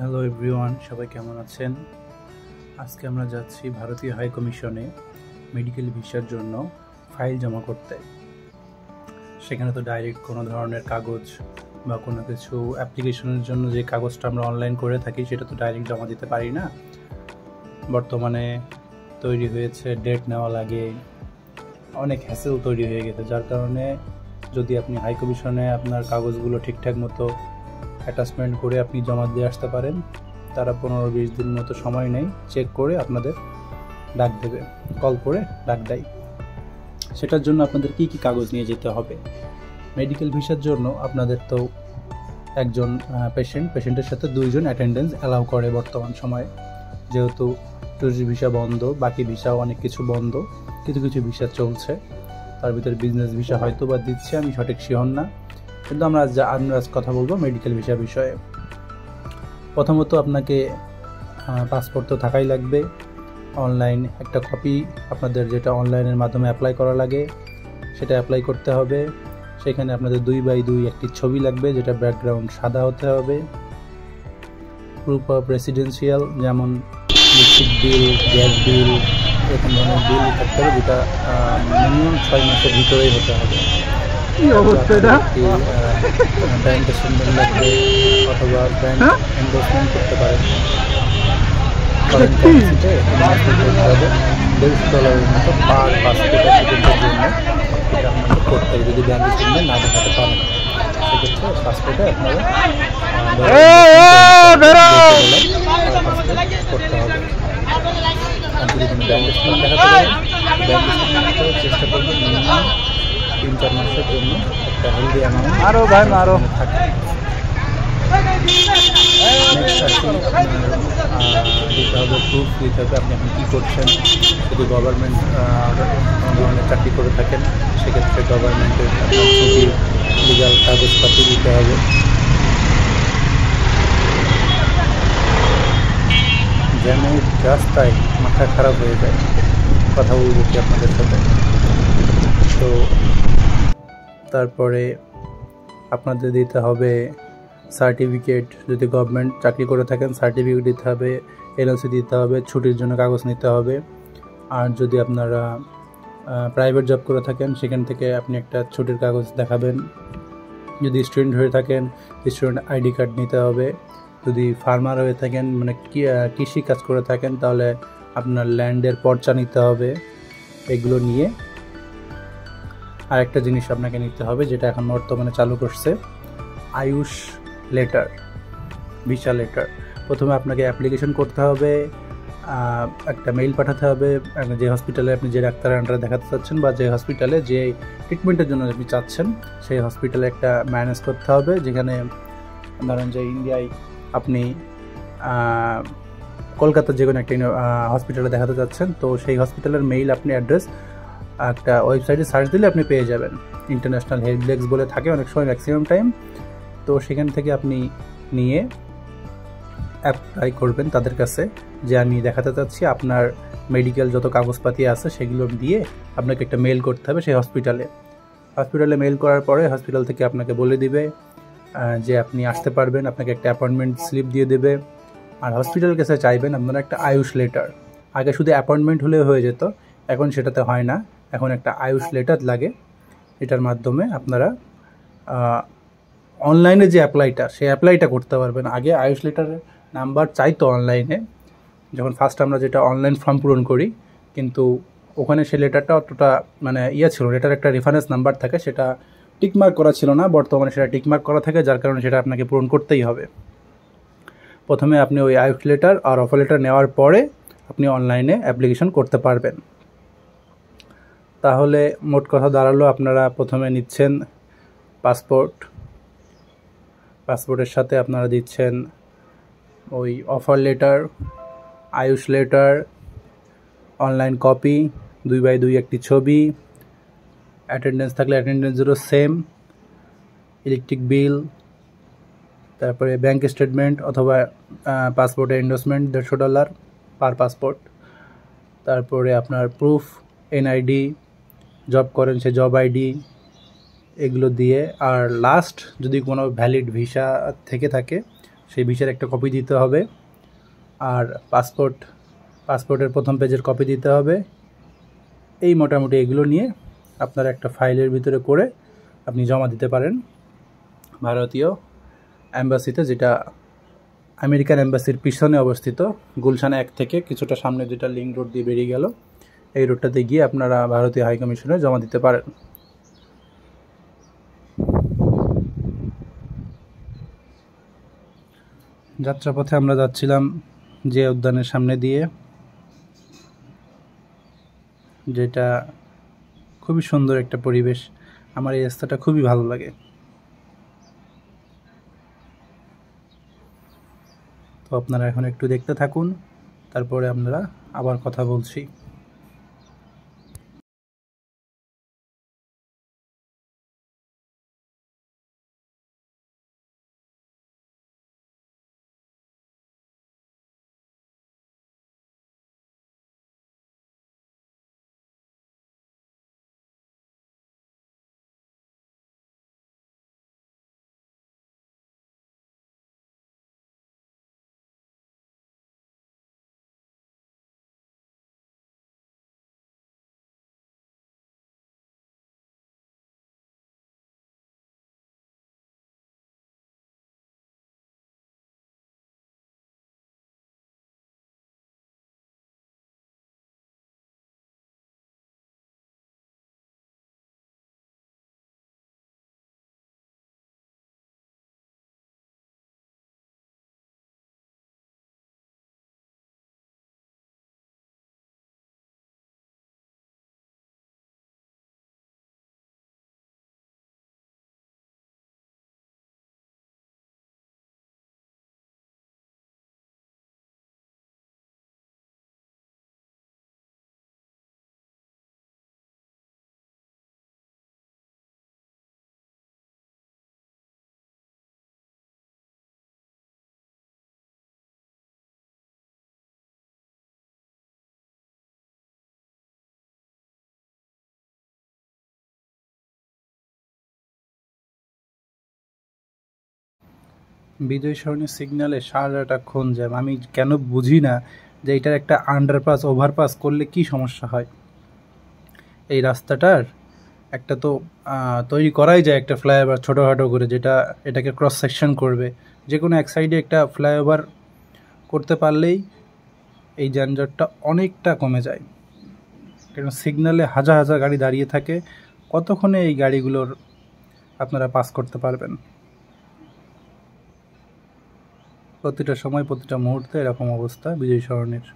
Hello everyone, সবাই কেমন আছেন? আজকে আমরা যাচ্ছি ভারতীয় হাই কমিশনে মেডিকেল ভিসার জন্য ফাইল জমা করতে। সেখানে তো ডাইরেক্ট কোনো ধরনের কাগজ বা কোনো কিছু অ্যাপ্লিকেশনের জন্য যে কাগজটা আমরা অনলাইন করে থাকি সেটা তো ডাইরেক্ট জমা দিতে পারি না। বর্তমানে তৈরি হয়েছে, ডেট নেওয়া লাগে, অনেক হ্যাসেল তৈরি হয়ে গেছে, যার কারণে যদি আপনি হাই কমিশনে আপনার কাগজগুলো ঠিকঠাক মতো অ্যাটাচমেন্ট করে আপনি জমা দিয়ে আসতে পারেন, তারা 15-20 দিন মতো সময় নেই, চেক করে আপনাদের ডাক দেবে, কল করে ডাক দেয়। সেটার জন্য আপনাদের কি কি কাগজ নিয়ে যেতে হবে? মেডিকেল ভিসার জন্য আপনাদের তো একজন পেশেন্টের সাথে 2 জন অ্যাটেন্ডেন্স অ্যালাউ করে বর্তমান সময়ে, যেহেতু টুরিস্ট ভিসা বন্ধ, বাকি ভিসাও অনেক কিছু বন্ধ, কিছু কিছু ভিসা চলছে, তার ভিতরে বিজনেস ভিসা হয়তো বা দিচ্ছে, আমি সঠিক শিওর না, কিন্তু আমরা আজ কথা বলবো মেডিকেল ভিসা বিষয়ে। প্রথমত আপনাকে পাসপোর্ট তো থাকাই লাগবে, অনলাইন একটা কপি আপনাদের যেটা অনলাইনের মাধ্যমে অ্যাপ্লাই করা লাগে সেটা অ্যাপ্লাই করতে হবে। সেখানে আপনাদের 2x2 একটি ছবি লাগবে, যেটা ব্যাকগ্রাউন্ড সাদা হতে হবে। প্রুফ অফ রেসিডেন্সিয়াল, যেমন ইলেকট্রিক বিল, গ্যাস বিল, এরকম ধরনের বিল থাকতে হবে, যেটা মিনিমাম 6 মাসের ভিতরেই হতে হবে। ব্যাংক স্টেটমেন্ট লাগবে অথবা ব্যাংক এন্ডোর্সমেন্ট করতে পারেন। কারেন্সিতে করতে হবে $150 মতো পার পাসপোর্ট অ্যাপ্লিকেন্টের জন্য। এটা আপনাকে করতে হবে, যদি ব্যাংক স্টেটমেন্ট না দেখাতে পারেন সেক্ষেত্রে পাসপোর্টে আপনারা করতে হবে। আর যদি ব্যাংক স্টেটমেন্ট দেখাতে পারেন, ব্যাংক স্টেটমেন্টে চেষ্টা করবেন মিনিমাম 3-4 মাসের জন্য একটা হেলদি অ্যামাউন্ট থাকে। দিতে হবে প্রুফ, দিতে হবে আপনি এখন কী করছেন। যদি গভর্নমেন্ট কোনো ধরনের চাকরি করে থাকেন সেক্ষেত্রে গভর্নমেন্টের ছুটি, লিগাল কাগজপাতি দিতে হবে। জ্যামে রাস্তায় মাথা খারাপ হয়ে যায়, কথা বলবো কি আপনাদের সাথে। তো তারপরে আপনাদের দিতে হবে সার্টিফিকেট, যদি গভর্নমেন্ট চাকরি করে থাকেন সার্টিফিকেট দিতে হবে, এনওসি দিতে হবে, ছুটির জন্য কাগজ নিতে হবে। আর যদি আপনারা প্রাইভেট জব করে থাকেন সেখান থেকে আপনি একটা ছুটির কাগজ দেখাবেন। যদি স্টুডেন্ট হয়ে থাকেন স্টুডেন্ট আইডি কার্ড নিতে হবে। যদি ফার্মার হয়ে থাকেন, মানে কৃষি কাজ করে থাকেন, তাহলে আপনার ল্যান্ডের পর্চা নিতে হবে। এগুলো নিয়ে আরেকটা জিনিস আপনাকে নিতে হবে, যেটা এখন বর্তমানে চালু করছে, আয়ুষ লেটার, ভিসা লেটার। প্রথমে আপনাকে অ্যাপ্লিকেশন করতে হবে, একটা মেইল পাঠাতে হবে যে হসপিটালে আপনি যে ডাক্তারের আন্ডারে দেখাতে চাচ্ছেন বা যে হসপিটালে যে ট্রিটমেন্টের জন্য আপনি চাচ্ছেন সেই হসপিটালে একটা ম্যানেজ করতে হবে। যেখানে ধরেন যে ইন্ডিয়ায় আপনি কলকাতার যে কোনো একটা হসপিটালে দেখাতে চাচ্ছেন, তো সেই হসপিটালের মেইল আপনি অ্যাড্রেস একটা ওয়েবসাইটে সার্চ দিলে আপনি পেয়ে যাবেন। ইন্টারন্যাশনাল হেল্প ডেস্ক বলে থাকে অনেক সময়, ম্যাক্সিমাম টাইম। তো সেখান থেকে আপনি নিয়ে অ্যাপ্লাই করবেন তাদের কাছে যে আমি দেখাতে চাচ্ছি, আপনার মেডিকেল যত কাগজপাতি আছে সেগুলো দিয়ে আপনাকে একটা মেল করতে হবে সেই হসপিটালে মেল করার পরে হসপিটাল থেকে আপনাকে বলে দিবে যে আপনি আসতে পারবেন, আপনাকে একটা অ্যাপয়েন্টমেন্ট স্লিপ দিয়ে দেবে। আর হসপিটাল কাছে চাইবেন আপনারা একটা আয়ুষ লেটার। আগে শুধু অ্যাপয়েন্টমেন্ট হলে হয়ে যেত, এখন সেটাতে হয় না, এখন একটা আয়ুষ লেটার লাগে। এটার মাধ্যমে আপনারা অনলাইনে যে অ্যাপ্লাইটা করতে পারবেন। আগে আয়ুষ লেটারের নাম্বার চাইতো অনলাইনে, যখন ফার্স্ট আমরা যেটা অনলাইন ফর্ম পূরণ করি, কিন্তু ওখানে সেই লেটারটা অতটা মানে ছিল, লেটার একটা রেফারেন্স নাম্বার থাকে, সেটা টিকমার্ক করা ছিল না। বর্তমানে সেটা টিকমার্ক করা থাকে, যার কারণে সেটা আপনাকে পূরণ করতেই হবে। প্রথমে আপনি ওই আয়ুষ লেটার আর অফার লেটার নেওয়ার পরে আপনি অনলাইনে অ্যাপ্লিকেশন করতে পারবেন। তাহলে মোট কথা দাঁড়ালো, আপনারা প্রথমে নিচ্ছেন পাসপোর্টের সাথে আপনারা দিচ্ছেন ওই offer letter, Ayush letter, online copy, 2x2 একটি ছবি, অ্যাটেন্ডেন্স থাকলে অ্যাটেন্ডেন্সেরও সেম, ইলেকট্রিক বিল, তারপরে ব্যাংক স্টেটমেন্ট অথবা পাসপোর্টে এন্ডোর্সমেন্ট $150 পার পাসপোর্ট, তারপরে আপনার প্রুফ, এনআইডি, জব করেন সে জব আইডি, এগুলো দিয়ে। আর লাস্ট যদি কোনো ভ্যালিড ভিসা থেকে থাকে সেই ভিসার একটা কপি দিতে হবে, আর পাসপোর্টের প্রথম পেজের কপি দিতে হবে। এই মোটামুটি এগুলো নিয়ে আপনার একটা ফাইলের ভিতরে করে আপনি জমা দিতে পারেন ভারতীয় অ্যাম্বাসিতে, যেটা আমেরিকান অ্যাম্বাসির পিছনে অবস্থিত, গুলশান 1 থেকে কিছুটা সামনে, যেটা লিঙ্ক রোড দিয়ে বেরিয়ে গেল, এই রোডটাতে গিয়ে আপনারা ভারতীয় হাই কমিশনে জমা দিতে পারেন। যাত্রাপথে আমরা যাচ্ছিলাম যে উদ্যানের সামনে দিয়ে, যেটা খুবই সুন্দর একটা পরিবেশ। আমার এই রাস্তাটা খুবই ভালো লাগে। তো আপনারা এখন একটু দেখতে থাকুন, তারপরে আমরা আবার কথা বলছি। বিজয় সরণির সিগন্যালে সারাটাক্ষণ জ্যাম। আমি কেন বুঝি না যে এটার একটা আন্ডারপাস ওভারপাস করলে কি সমস্যা হয়। এই রাস্তাটার একটা তো তৈরি করাই যায় একটা ফ্লাইওভার ছোটোখাটো করে, যেটা এটাকে ক্রস সেকশন করবে। যে কোনো এক সাইডে একটা ফ্লাইওভার করতে পারলেই এই যানজটটা অনেকটা কমে যায়। কারণ সিগন্যালে হাজার হাজার গাড়ি দাঁড়িয়ে থাকে, কতক্ষণে এই গাড়িগুলোর আপনারা পাস করতে পারবেন? প্রতিটা সময় প্রতিটা মুহূর্তে এরকম অবস্থা বিজয় সরণির।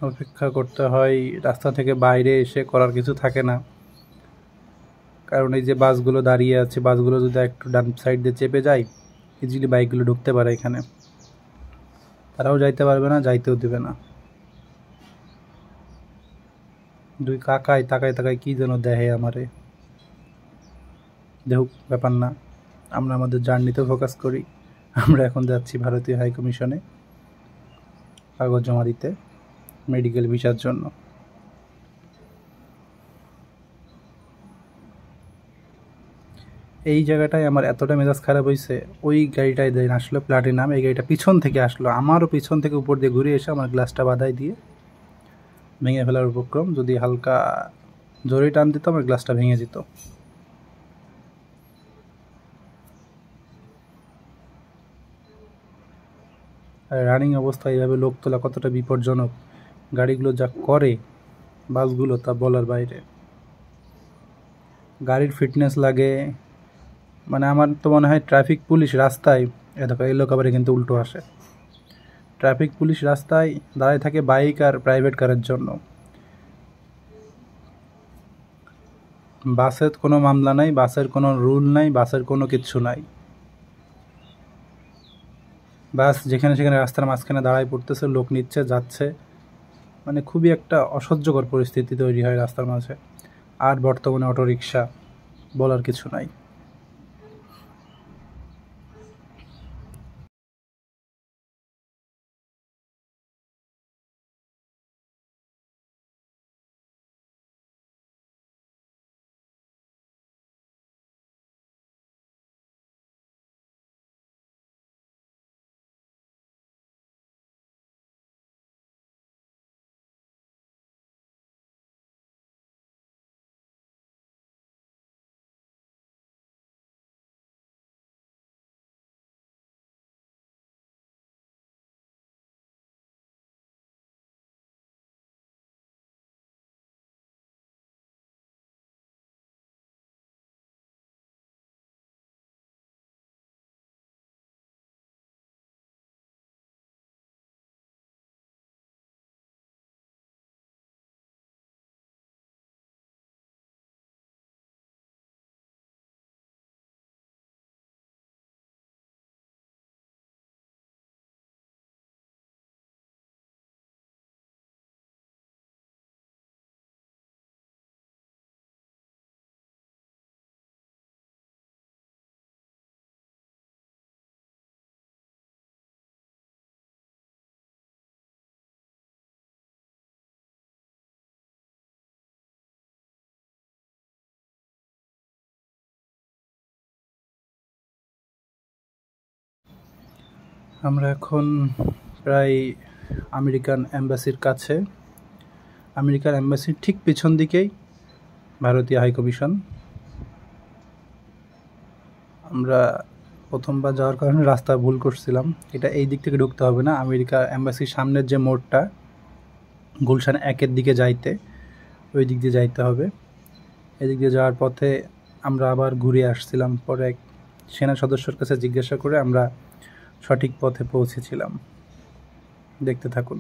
অপেক্ষা করতে হয়, রাস্তা থেকে বাইরে এসে করার কিছু থাকে না। কারণ এই যে বাসগুলো দাঁড়িয়ে আছে, বাসগুলো যদি একটু ডান সাইড দিয়ে চেপে যায়, ইজিলি বাইকগুলো ঢুকতে পারে এখানে। তারাও যাইতে পারবে না, যাইতেও দেবে না। দুই কাকায় তাকায় তাকায় কি যেন দেহে আমারে। দেখুক, ব্যাপার না, আমরা আমাদের জার্নিতে ফোকাস করি। আমরা এখন যাচ্ছি ভারতীয় হাই কমিশনে কাগজ জমা দিতে মেডিকেল ভিসার জন্য। এই জায়গাটায় আমার এতটা মেজাজ খারাপ হয়েছে, ওই গাড়িটায় দেন আসলো প্লাটিনাম, এই গাড়িটা পিছন থেকে আসলো, আমারও পিছন থেকে উপর দিয়ে ঘুরে এসে আমার গ্লাসটা বাধাই দিয়ে ভেঙে ফেলার উপক্রম। যদি হালকা জোরে টান দিত আমার গ্লাসটা ভেঙে যেত। আর রানিং অবস্থায় এভাবে লোক তোলা কতটা বিপজ্জনক, গাড়িগুলো যা করে বাসগুলো তা বলার বাইরে। গাড়ির ফিটনেস লাগে, মানে আমার তো মনে হয় ট্রাফিক পুলিশ রাস্তায়, দেখো এই লোক আবার কিন্তু উল্টো আসে, ট্রাফিক পুলিশ রাস্তায় দাঁড়ায় থাকে বাইক আর প্রাইভেট কারের জন্য। বাসের কোনো মামলা নাই, বাসের কোনো রুল নাই, বাসের কোনো কিচ্ছু নাই। বাস যেখানে সেখানে রাস্তার মাঝখানে দাঁড়ায় পড়তেছে, লোক নিচ্ছে যাচ্ছে, মানে খুবই একটা অসহ্যকর পরিস্থিতি তৈরি হয় রাস্তার মাঝে। আর বর্তমানে অটোরিকশা, বলার কিছু নাই। আমরা এখন প্রায় আমেরিকান এম্বাসির কাছে। আমেরিকান এম্বাসির ঠিক পিছন দিকেই ভারতীয় হাই কমিশন। আমরা প্রথমবার যাওয়ার কারণে রাস্তা ভুল করছিলাম, এটা এই দিক থেকে ঢুকতে হবে না, আমেরিকা এম্বাসির সামনের যে মোড়টা গুলশান 1-এর দিকে যাইতে, ওই দিক দিয়ে যাইতে হবে। এদিক দিয়ে যাওয়ার পথে আমরা আবার ঘুরে আসছিলাম, পরে এক সেনা সদস্যর কাছে জিজ্ঞাসা করে আমরা সঠিক পথে পৌঁছেছিলাম। দেখতে থাকুন।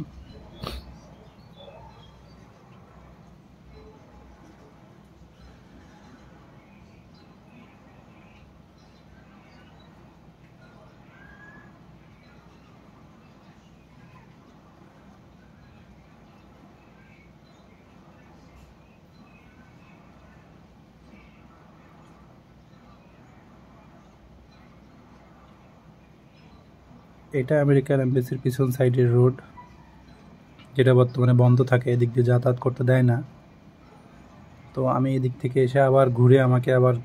এটা আমেরিকান এম্বাসির পিছন সাইডের রোড, যেটা বর্তমানে বন্ধ থাকে, এদিক দিয়ে যাতায়াত করতে দেয় না। তো আমি এদিক থেকে এসে আবার ঘুরে আমাকে আবার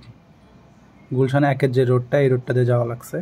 গুলশান 1-এর যে রোডটা, এই রোডটাতে যাওয়া লাগছে।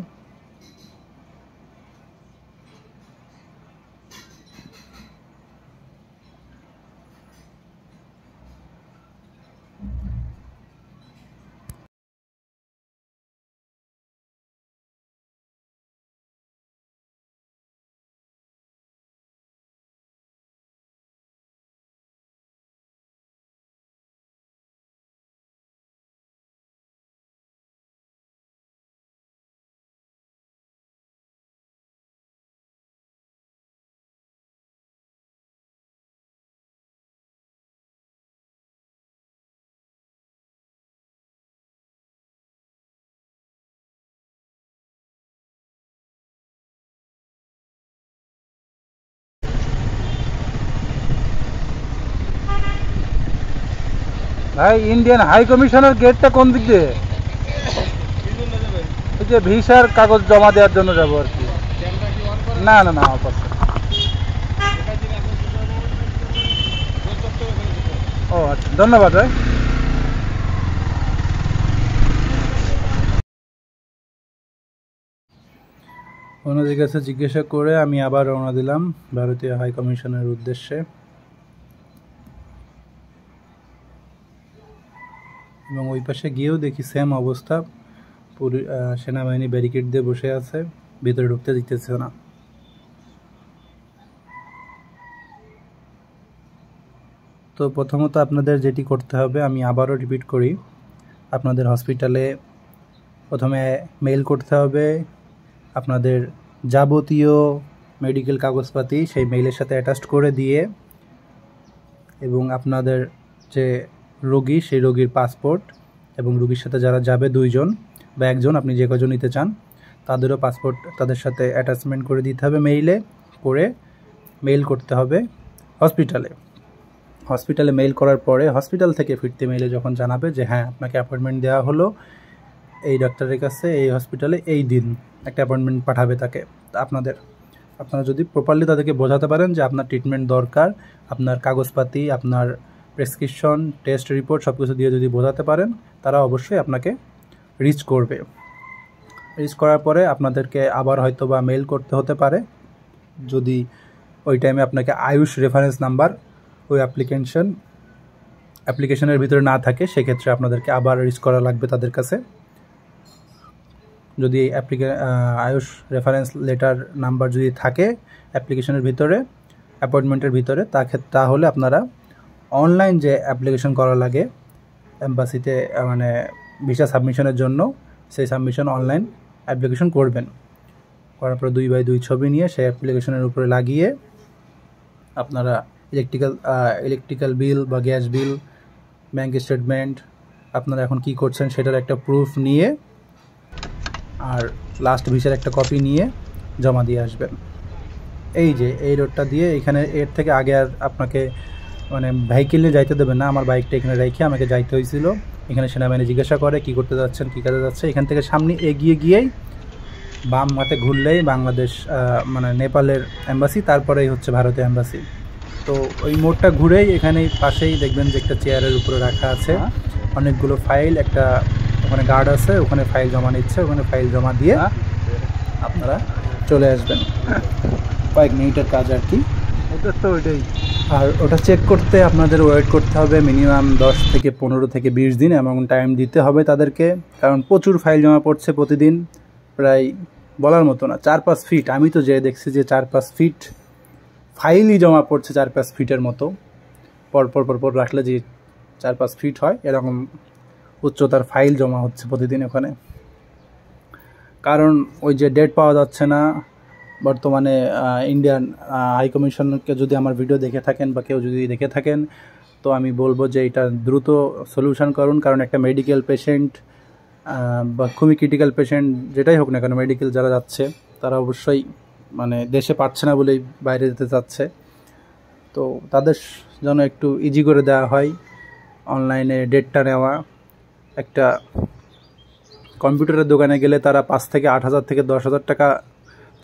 ভাই ইন্ডিয়ান হাই কমিশনের গেটটা কোন দিক দিয়ে? এই যে ভিসার কাগজ জমা দেওয়ার জন্য যাবো আর কি। না না না অবশ্য। ও আচ্ছা, ধন্যবাদ ভাই। ওনাদের কাছে জিজ্ঞাসা করে আমি আবার রওনা দিলাম ভারতীয় হাই কমিশনের উদ্দেশ্যে। এবং ওই পাশে গিয়েও দেখি সেম অবস্থা, সেনাবাহিনী ব্যারিকেড দিয়ে বসে আছে, ভিতরে ঢুকতে দিতেছে না। তো প্রথমত আপনাদের যেটি করতে হবে, আমি আবারও রিপিট করি, আপনাদের হসপিটালে প্রথমে মেইল করতে হবে আপনাদের যাবতীয় মেডিকেল কাগজপাতি সেই মেইলের সাথে অ্যাটাচড করে দিয়ে, এবং আপনাদের যে রোগী সেই রোগীর পাসপোর্ট এবং রোগীর সাথে যারা যাবে 2 জন বা 1 জন, আপনি যে কজন নিতে চান তাদেরও পাসপোর্ট তাদের সাথে অ্যাটাচমেন্ট করে দিতে হবে মেইলে করে। মেইল করতে হবে হসপিটালে মেইল করার পরে হসপিটাল থেকে ফিরতে মেইলে যখন জানাবে যে হ্যাঁ আপনাকে অ্যাপয়েন্টমেন্ট দেওয়া হলো এই ডাক্তারের কাছে এই হসপিটালে এই দিন, একটা অ্যাপয়েন্টমেন্ট পাঠাবে তাকে। আপনারা যদি প্রপারলি তাদেরকে বোঝাতে পারেন যে আপনার ট্রিটমেন্ট দরকার, আপনার কাগজপাতি, আপনার প্রেসক্রিপশন, টেস্ট রিপোর্ট সব কিছু দিয়ে যদি বোঝাতে পারেন, তারা অবশ্যই আপনাকে রিচ করবে। রিচ করার পরে আপনাদেরকে আবার হয়তো বা মেইল করতে হতে পারে, যদি ওই টাইমে আপনাকে আয়ুষ রেফারেন্স নাম্বার ওই অ্যাপ্লিকেশনের ভিতরে না থাকে, সেক্ষেত্রে আপনাদেরকে আবার রিচ করা লাগবে তাদের কাছে। যদি আয়ুষ রেফারেন্স লেটার নাম্বার যদি থাকে অ্যাপ্লিকেশনের ভিতরে, অ্যাপয়েন্টমেন্টের ভিতরে, তাহলে আপনারা অনলাইন যে অ্যাপ্লিকেশন করা লাগে এম্বাসিতে, মানে ভিসা সাবমিশনের জন্য, সেই সাবমিশন অনলাইন অ্যাপ্লিকেশন করবেন। করার পর 2x2 ছবি নিয়ে সেই অ্যাপ্লিকেশনের উপরে লাগিয়ে আপনারা ইলেকট্রিক্যাল বিল বা গ্যাস বিল, ব্যাঙ্ক স্টেটমেন্ট, আপনারা এখন কি করছেন সেটার একটা প্রুফ নিয়ে আর লাস্ট ভিসার একটা কপি নিয়ে জমা দিয়ে আসবেন। এই যে এই রোডটা দিয়ে, এখানে এর থেকে আগে আর আপনাকে মানে ভেহিকেল নিয়ে যাইতে দেবেন না। আমার বাইকটা এখানে রেখে আমাকে যাইতে হয়েছিল। এখানে সেনাবাহিনী জিজ্ঞাসা করে কী করতে যাচ্ছেন, কী কাজে যাচ্ছে। এখান থেকে সামনে এগিয়ে গিয়েই বাম হাতে ঘুরলেই বাংলাদেশ মানে নেপালের এম্বাসি, তারপরেই হচ্ছে ভারতীয় এম্বাসি। তো ওই মোড়টা ঘুরেই এখানেই পাশেই দেখবেন যে একটা চেয়ারের উপরে রাখা আছে অনেকগুলো ফাইল, একটা ওখানে গার্ড আছে, ওখানে ফাইল জমা নিচ্ছে, ওখানে ফাইল জমা দিয়ে আপনারা চলে আসবেন। কয়েক মিনিটের কাজ আর কি। ওইটাই। আর ওটা চেক করতে আপনাদের ওয়েট করতে হবে মিনিমাম 10 থেকে 15 থেকে 20 দিন, এমন টাইম দিতে হবে তাদেরকে, কারণ প্রচুর ফাইল জমা পড়ছে প্রতিদিন, প্রায় বলার মতো না, 4-5 ফিট। আমি তো যে দেখছি যে 4-5 ফিট ফাইলই জমা পড়ছে, 4-5 ফিটের মতো পর রাখলে যে 4-5 ফিট হয় এরকম উচ্চতার ফাইল জমা হচ্ছে প্রতিদিন ওখানে। কারণ ওই যে ডেট পাওয়া যাচ্ছে না বর্তমানে। ইন্ডিয়ান হাই কমিশনকে যদি আমার ভিডিও দেখে থাকেন বা কেউ যদি দেখে থাকেন, তো আমি বলবো যে এটা দ্রুত সলিউশন করুন। কারণ একটা মেডিকেল পেশেন্ট বা খুবই ক্রিটিক্যাল পেশেন্ট যেটাই হোক না কেন, মেডিকেল যারা যাচ্ছে তারা অবশ্যই মানে দেশে পাচ্ছে না বলেই বাইরে যেতে চাচ্ছে। তো তাদের জন্য একটু ইজি করে দেওয়া হয় অনলাইনে ডেটটা নেওয়া। একটা কম্পিউটারের দোকানে গেলে তারা 5 থেকে 8,000 থেকে 10,000 টাকা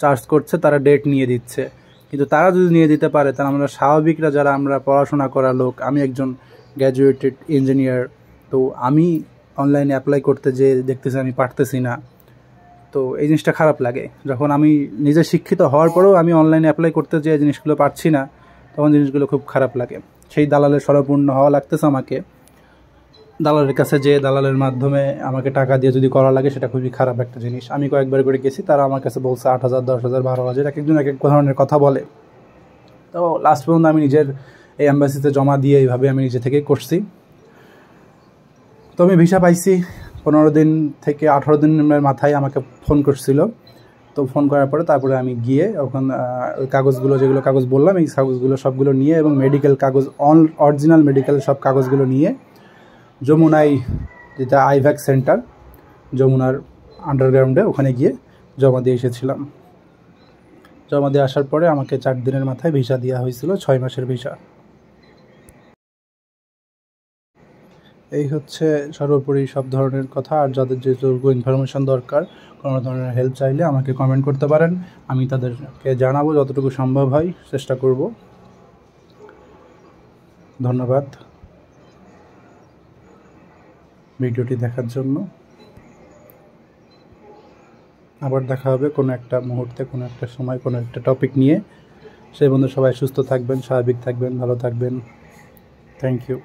চার্জ করছে, তারা ডেট নিয়ে দিচ্ছে। কিন্তু তারা যদি নিয়ে দিতে পারে, তাহলে আমরা স্বাভাবিকরা যারা আমরা পড়াশোনা করা লোক, আমি একজন গ্র্যাজুয়েটেড ইঞ্জিনিয়ার, তো আমি অনলাইনে অ্যাপ্লাই করতে যে দেখতেছি আমি পারতেছি না। তো এই জিনিসটা খারাপ লাগে। যখন আমি নিজে শিক্ষিত হওয়ার পরেও আমি অনলাইনে অ্যাপ্লাই করতে যে জিনিসগুলো পারছি না, তখন জিনিসগুলো খুব খারাপ লাগে। সেই দালালের স্বরপূর্ণ হওয়া লাগতেছে আমাকে। দালালের কাছে যে দালালের মাধ্যমে আমাকে টাকা দিয়ে যদি করা লাগে, সেটা খুবই খারাপ একটা জিনিস। আমি কয়েকবার করে গেছি, তারা আমার কাছে বলছে 8,000, 10,000, 12,000, এক একজন এক এক ধরনের কথা বলে। তো লাস্ট পর্যন্ত আমি নিজের এই অ্যাম্বাসিতে জমা দিয়ে এইভাবে আমি নিজে থেকেই করছি। তো আমি ভিসা পাইছি 15 দিন থেকে 18 দিনের মাথায় আমাকে ফোন করছিল। তো ফোন করার পরে তারপরে আমি গিয়ে ওখানে ওই কাগজগুলো, যেগুলো কাগজ বললাম, এই কাগজগুলো সবগুলো নিয়ে এবং মেডিকেল কাগজ, অরিজিনাল মেডিকেল সব কাগজগুলো নিয়ে যমুনায়, যেটা আইভ্যাক সেন্টার যমুনার আন্ডারগ্রাউন্ডে, ওখানে গিয়ে জমা দিয়ে এসেছিলাম। জমা দিয়ে আসার পরে আমাকে 4 দিনের মাথায় ভিসা দেওয়া হয়েছিল, 6 মাসের ভিসা। এই হচ্ছে সর্বোপরি সব ধরনের কথা। আর যাদের যেটুকু ইনফরমেশন দরকার, কোনো ধরনের হেল্প চাইলে আমাকে কমেন্ট করতে পারেন, আমি তাদেরকে জানাবো যতটুকু সম্ভব হয়, চেষ্টা করব। ধন্যবাদ ভিডিওটি দেখার জন্য। আবার দেখা হবে কোনো একটা মুহূর্তে, কোনো একটা সময়, কোনো একটা টপিক নিয়ে। সেই বন্ধু সবাই সুস্থ থাকবেন, স্বাভাবিক থাকবেন, ভালো থাকবেন। Thank you.